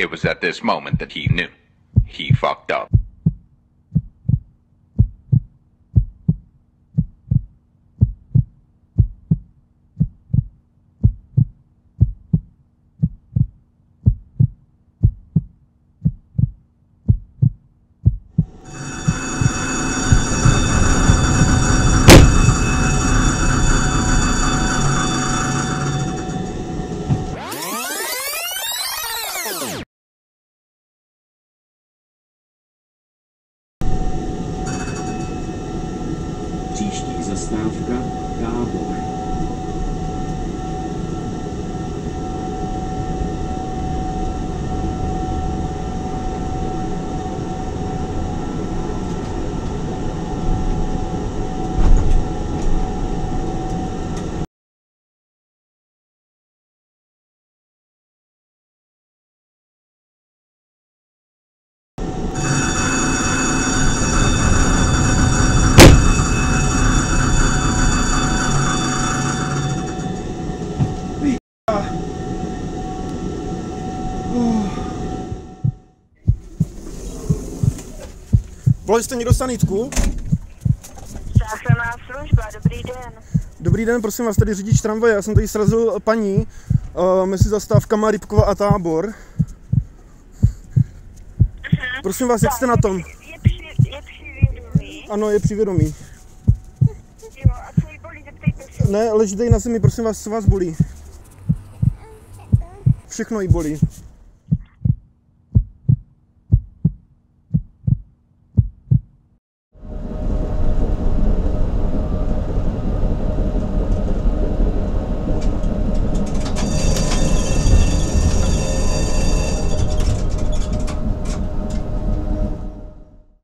It was at this moment that he knew. He fucked up. Příští zastávka Tábor. Volali jste někdo sanitku? Záchranná služba, dobrý den. Dobrý den, prosím vás, tady řidič tramvaje. Já jsem tady srazil paní mezi zastávkama Rybkova a Tábor. Prosím vás, jak jste na tom? Je při vědomí? Ano, je při vědomí. Jo, a co jí bolí, zeptejte se. Ne, leží tady na zemi, prosím vás, co vás bolí? Všechno jí bolí.